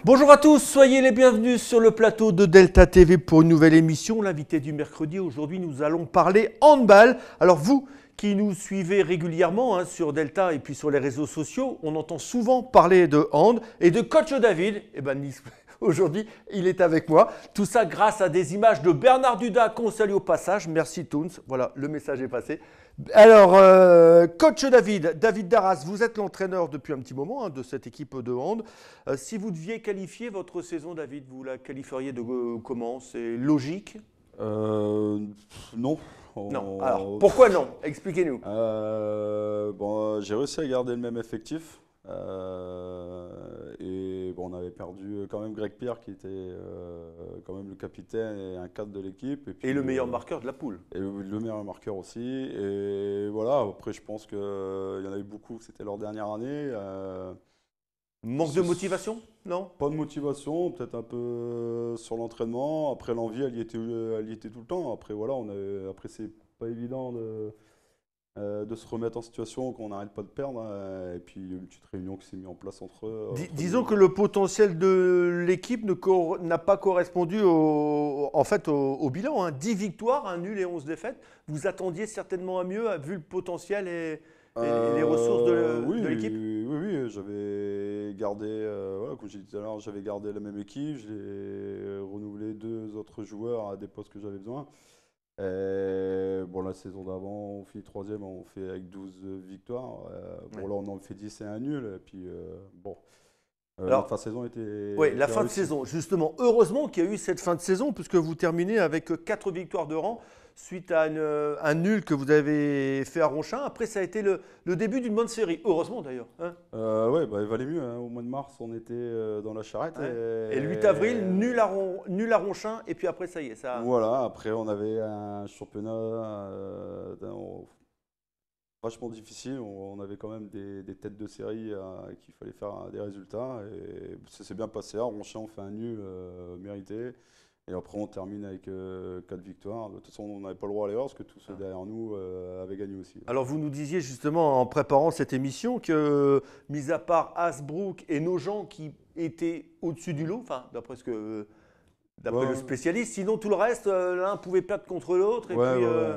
Bonjour à tous, soyez les bienvenus sur le plateau de Delta TV pour une nouvelle émission. L'invité du mercredi, aujourd'hui nous allons parler handball. Alors vous qui nous suivez régulièrement sur Delta et puis sur les réseaux sociaux, on entend souvent parler de hand et de coach David. Et ben aujourd'hui il est avec moi. Tout ça grâce à des images de Bernard Duda qu'on salue au passage. Merci Toons, voilà le message est passé. Alors, coach David Darras, vous êtes l'entraîneur depuis un petit moment de cette équipe de hand. Si vous deviez qualifier votre saison, David, vous la qualifieriez de comment? C'est logique? Non. Non. Alors, pourquoi non? Expliquez-nous. J'ai réussi à garder le même effectif. On avait perdu quand même Greg Pierre qui était quand même le capitaine et un cadre de l'équipe. Et le meilleur marqueur de la poule. Et le meilleur marqueur aussi. Et voilà, après je pense qu'il y en a eu beaucoup, c'était leur dernière année. Manque de motivation? Non? Pas de motivation, peut-être un peu sur l'entraînement. Après l'envie, elle y était tout le temps. Après voilà, après c'est pas évident de se remettre en situation qu'on n'arrête pas de perdre. Et puis il y a une petite réunion qui s'est mise en place entre eux. Disons que le potentiel de l'équipe n'a pas correspondu au bilan. 10 victoires, un nul et 11 défaites. Vous attendiez certainement à mieux vu le potentiel et les ressources de l'équipe? Oui, j'avais gardé, comme j'ai dit tout à l'heure, j'avais gardé la même équipe. J'ai renouvelé 2 autres joueurs à des postes que j'avais besoin. La saison d'avant, on finit 3e, on fait avec 12 victoires. Là, on en fait 10 et un nul. Et puis, Alors, la fin de saison était. Oui, la fin de saison, justement. Heureusement qu'il y a eu cette fin de saison, puisque vous terminez avec 4 victoires de rang suite à un nul que vous avez fait à Ronchin. Après, ça a été le début d'une bonne série. Heureusement d'ailleurs. Il valait mieux. Au mois de mars, on était dans la charrette. Ouais. Et le 8 avril, nul à Ronchin. Et puis après, ça y est. Voilà, après, on avait un championnat vachement difficile. On avait quand même des têtes de série qu'il fallait faire des résultats. Et ça s'est bien passé. À Ronchin, on fait un nul mérité. Et après, on termine avec 4 victoires. De toute façon, on n'avait pas le droit à l'erreur parce que tous ceux derrière nous avaient gagné aussi. Alors, vous nous disiez justement en préparant cette émission que, mis à part Hasbrook et Nogent qui étaient au-dessus du lot, enfin, d'après le spécialiste, sinon tout le reste, l'un pouvait perdre contre l'autre.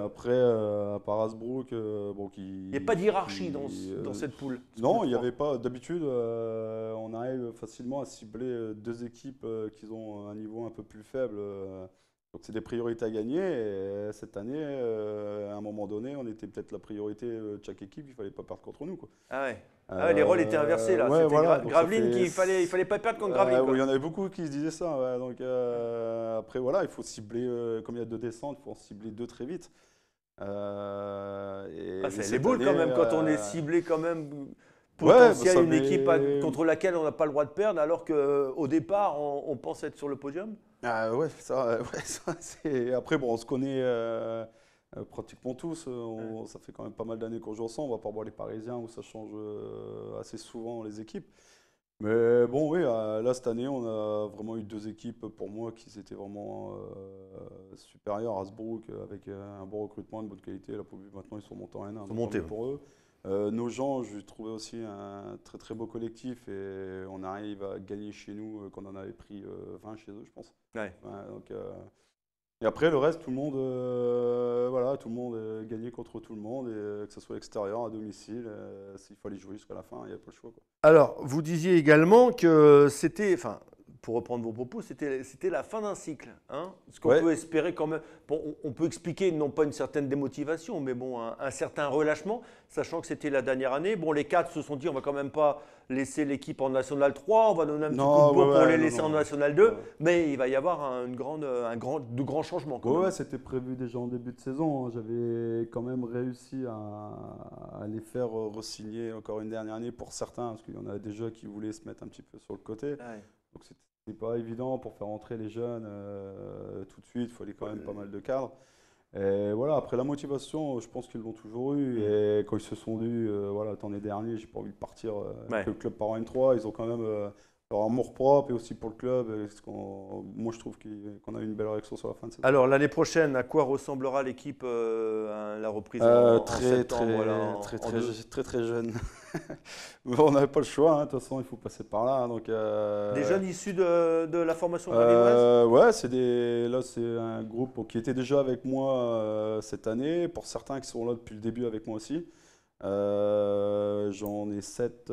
Après, à part Hasbrook, il n'y a pas de hiérarchie dans cette poule. Non, il n'y avait pas. D'habitude, on arrive facilement à cibler 2 équipes qui ont un niveau un peu plus faible. Donc c'est des priorités à gagner. Et cette année, à un moment donné, on était peut-être la priorité de chaque équipe. Il ne fallait pas perdre contre nous, quoi. Ah ouais. Les rôles étaient inversés là. Ouais, C'était Gravelines il fallait pas perdre contre Gravelines. Il y en avait beaucoup qui se disaient ça. Ouais. Donc après voilà, il faut cibler, comme il y a 2 descentes, il faut en cibler 2 très vite. C'est les boules quand même quand on est ciblé quand même potentiel une équipe contre laquelle on n'a pas le droit de perdre alors qu'au départ on pense être sur le podium. Après on se connaît. Pratiquement tous, ça fait quand même pas mal d'années qu'on joue ensemble, on va pas voir les Parisiens où ça change assez souvent les équipes. Mais bon, oui, là cette année, on a vraiment eu 2 équipes pour moi qui étaient vraiment supérieures. Hasbrook avec un bon recrutement, une bonne qualité. Là, maintenant, ils sont montés en N1. Montés pour eux. Nogent, je trouvais aussi un très très beau collectif et on arrive à gagner chez nous, qu'on en avait pris 20 chez eux, je pense. Ouais. Et après, le reste, tout le monde gagnait contre tout le monde, et que ce soit extérieur, à domicile, s'il fallait jouer jusqu'à la fin, il n'y avait pas le choix, quoi. Alors, vous disiez également que c'était, pour reprendre vos propos, c'était la fin d'un cycle. Ce qu'on peut espérer quand même. Bon, on peut expliquer non pas une certaine démotivation, mais bon, un certain relâchement, sachant que c'était la dernière année. Bon, les 4 se sont dit, on va quand même pas laisser l'équipe en National 3, on va donner un petit coup de bourre pour les laisser en National 2, mais il va y avoir de grands changements. C'était prévu déjà en début de saison. J'avais quand même réussi à les faire re-signer encore une dernière année pour certains, parce qu'il y en a déjà qui voulaient se mettre un petit peu sur le côté. Ouais. Donc c'était pas évident pour faire entrer les jeunes tout de suite, il fallait quand même pas mal de cadres. Et voilà, après la motivation, je pense qu'ils l'ont toujours eu. Et quand ils se sont dit, l'année dernière, j'ai pas envie de partir, que le club part en N3, ils ont quand même leur amour-propre et aussi pour le club. Moi, je trouve qu'on a eu une belle réaction sur la fin de cette Alors l'année prochaine, à quoi ressemblera l'équipe à la reprise en septembre là, en deux? très jeune. Mais on n'avait pas le choix, hein. De toute façon, il faut passer par là, hein. Donc, Des jeunes issus de la formation gravinoise? ouais, là, c'est un groupe qui était déjà avec moi cette année. Pour certains qui sont là depuis le début avec moi aussi. J'en ai 7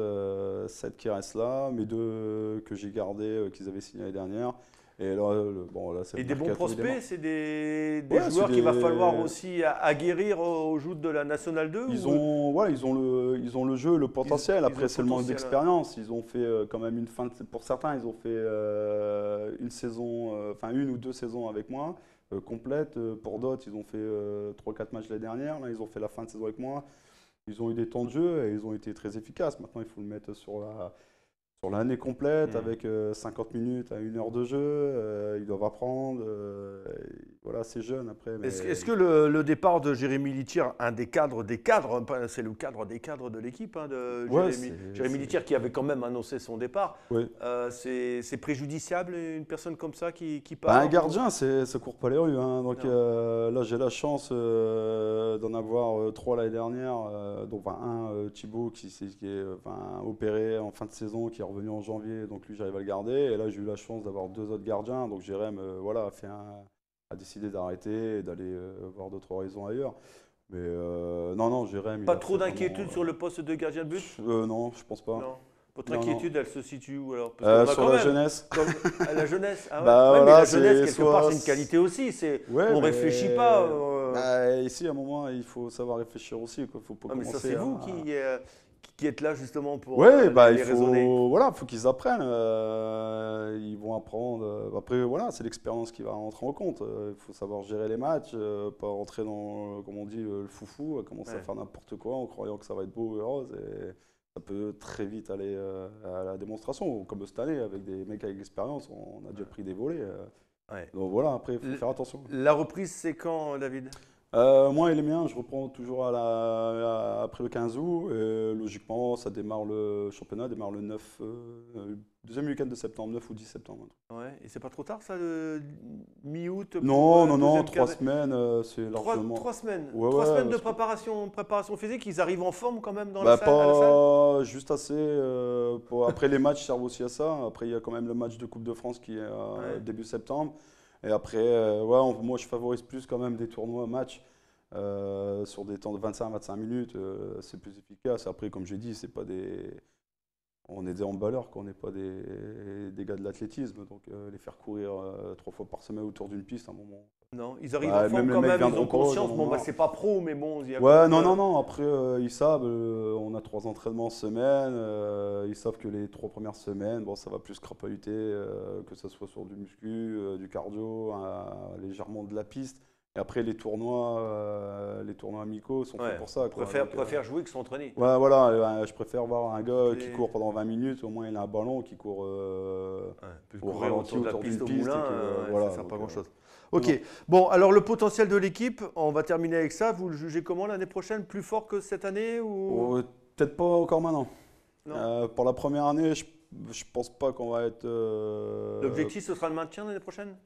qui restent là, mais 2 que j'ai gardés, qu'ils avaient signé l'année dernière. Et là, bon, là, c'est Et le des bons mercato, il démarre. prospects, c'est des Ouais, c'est joueurs qu'il va falloir des. aussi aguerrir au joutes de la Nationale 2 Ils ou ont, ouais, ils ont le jeu, le potentiel. ils ont Après, le c'est le manque potentiel? d'expérience. Ils ont fait quand même pour certains, ils ont fait une saison, enfin 1 ou 2 saisons avec moi, complète. Pour d'autres, ils ont fait 3 ou 4 matchs l'année dernière. Là, ils ont fait la fin de saison avec moi. Ils ont eu des temps de jeu et ils ont été très efficaces. Maintenant, il faut le mettre sur l'année complète Hmm. avec 50 minutes à 1 heure de jeu. Ils doivent apprendre. Voilà, c'est jeune après. Est-ce que le départ de Jérémy Littier, un des cadres, c'est le cadre des cadres de l'équipe, hein, de Ouais, Jérémy Littier qui avait quand même annoncé son départ, ouais. c'est préjudiciable une personne comme ça qui Bah, part un gardien, ça court pas les rues, hein. Donc Non. là, j'ai la chance d'en avoir 3 l'année dernière, dont enfin, un Thibaut qui est opéré en fin de saison, qui est revenu en janvier, donc lui j'arrive à le garder. Et là, j'ai eu la chance d'avoir 2 autres gardiens, donc Jérém voilà, a décidé d'arrêter et d'aller voir d'autres horizons ailleurs. Mais non, non, Jérém, il Pas a trop fait vraiment. d'inquiétude sur le poste de gardien de but? Non, je pense pas. Non. Votre Non, non. inquiétude, elle se situe où alors? Parce qu'on a Sur quand la même, jeunesse. à la jeunesse. Ah ouais? Bah Ouais, mais voilà, la jeunesse, c'est quelque part, soit. c'est une qualité aussi. Ouais, On réfléchit pas. bah, ici, à un moment, il faut savoir réfléchir aussi, quoi. Faut pas Ah, mais ça, commencer c'est à. vous qui êtes là justement pour Ouais, bah il les raisonner. faut, voilà, faut qu'ils apprennent. Ils vont apprendre. Après, voilà, c'est l'expérience qui va rentrer en compte. Il faut savoir gérer les matchs, pas rentrer dans, comme on dit, le foufou, commencer à Ouais. faire n'importe quoi en croyant que ça va être beau et rose. Et ça peut très vite aller à la démonstration, comme cette année avec des mecs avec l'expérience. On a déjà pris des volets. Ouais. Donc voilà, après, il faut L- faire attention. La reprise, c'est quand, David? Moi et les miens, je reprends toujours après le 15 août. Et logiquement, le championnat démarre le 9, deuxième week-end de septembre, 9 ou 10 septembre. Ouais. Et c'est pas trop tard, ça, le mi-août pour Non, non, non, deuxième 3 quinzaine? semaines, c'est largement. 3 semaines. Ouais, 3 semaines ouais, de préparation physique. Ils arrivent en forme quand même dans la bah, salle, à la salle? pas juste assez. Après, les matchs servent aussi à ça. Après, il y a quand même le match de Coupe de France qui est Ouais. début septembre. Et après, ouais, moi, je favorise plus quand même des tournois matchs. Sur des temps de 25 minutes, c'est plus efficace. Après, comme j'ai dit, c'est pas on est des handballeurs, quoi. On n'est pas des gars de l'athlétisme. Donc, les faire courir 3 fois par semaine autour d'une piste, à un moment. Non, ils arrivent en Bah, forme même les quand mecs même. Ils viendront ont pas, ils en conscience. ont Bon, bah, marre. c'est pas pro, mais bon, il y a quand Ouais, même. non, non, non. Après, ils savent, on a 3 entraînements semaine. Ils savent que les 3 premières semaines, bon, ça va plus crapahuter, que ce soit sur du muscu, du cardio, légèrement de la piste. Et après, les tournois amicaux sont faits Ouais. pour ça, quoi. Donc, Préfère jouer que s'entraîner. ouais, voilà, je préfère voir un gars qui Et- court pendant 20 minutes, au moins il a un ballon, qui court Ouais, puis au courir ralenti autour de la autour d'une piste au piste. moulin, Et que, ouais, voilà, ça sert donc, pas grand-chose. non, Ok, bon, alors le potentiel de l'équipe, on va terminer avec ça. Vous le jugez comment l'année prochaine? Plus fort que cette année ou peut-être pas encore maintenant. non? Pour la première année, je pense pas qu'on va être. L'objectif, ce sera le maintien l'année prochaine?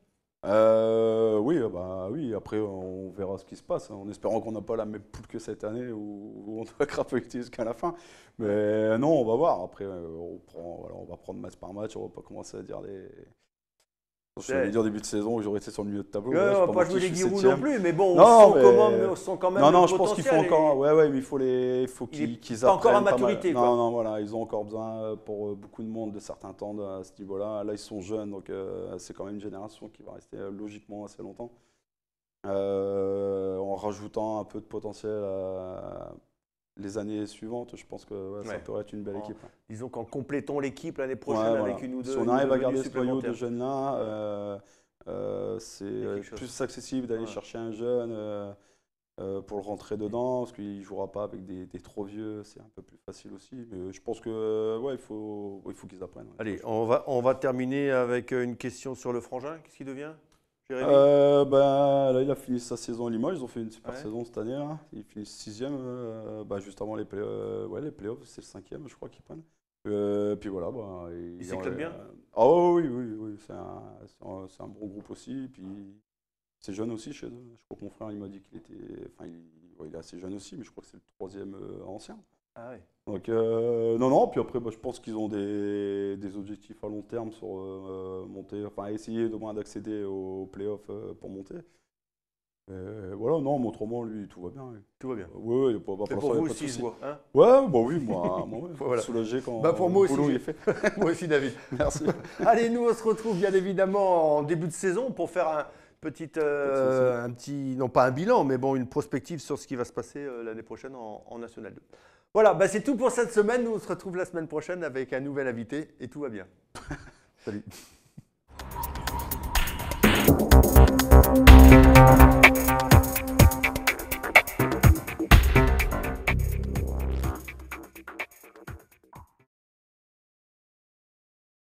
Oui, bah oui. Après, on verra ce qui se passe, hein, en espérant qu'on n'a pas la même poule que cette année où on doit crapahuter jusqu'à la fin. Mais non, on va voir. Après, voilà, on va prendre match par match. On va pas commencer à dire des. Je Ouais. vais dire début de saison que j'aurais été sur le milieu de tableau. Ouais, Ouais, je on sais va pas pas moi jouer qui les je suis Giroud non septième. plus, mais bon, Non, on sent quand même non, le non, je pense qu'il faut potentiel. encore. Ouais, ouais, mais il faut Il est qu'ils pas encore à apprennent pas mal. maturité, Non, quoi. non, voilà, ils ont encore besoin pour beaucoup de monde de certains temps à ce niveau-là. Là, ils sont jeunes, donc c'est quand même une génération qui va rester logiquement assez longtemps. En rajoutant un peu de potentiel les années suivantes, je pense que ouais, ça Ouais. pourrait être une belle En- équipe. Disons qu'en complétant l'équipe l'année Ouais, prochaine voilà. avec une ou Si deux, on une ou arrive deux à venues garder ce noyau de supplémentaires. jeunes-là, c'est Il y a quelque chose. plus accessible d'aller Ouais. chercher un jeune pour le rentrer dedans, parce qu'il ne jouera pas avec des trop vieux, c'est un peu plus facile aussi. Mais je pense que ouais, il faut qu'ils apprennent. Ouais. Allez, on va terminer avec une question sur le frangin. Qu'est-ce qu'il devient, Jérémy? Bah, là, il a fini sa saison à Limoges. Ils ont fait une super Ouais. saison cette année. Là. Ils finissent 6e, bah, juste avant les playoffs. Ouais, les playoffs, c'est le 5e, je crois qu'ils prennent. Puis voilà, bah, Il s'éclate bien? Ah oui, c'est un bon groupe aussi. Puis c'est jeune aussi chez eux. Je crois que mon frère il m'a dit qu'il était. Enfin, ouais, il est assez jeune aussi, mais je crois que c'est le troisième ancien. Ah ouais. Donc, non, puis après, bah, je pense qu'ils ont des objectifs à long terme sur monter, enfin, essayer au moins d'accéder aux playoffs pour monter. Voilà, non, mais autrement, lui, tout va bien. Oui. Tout va bien. Ouais, il y a pas, Mais pour pour l'instant, il vous y a pas de aussi, je souci. vois. Hein. Ouais, bah oui, moi ouais. Voilà. Soulagé quand Bah pour moi le aussi, boulot il est fait. moi aussi, David. Merci. Allez, nous, on se retrouve bien évidemment en début de saison pour faire un petit, non pas un bilan, mais bon, une prospective sur ce qui va se passer l'année prochaine en National 2. Voilà, bah c'est tout pour cette semaine. Nous, on se retrouve la semaine prochaine avec un nouvel invité et tout va bien. Salut.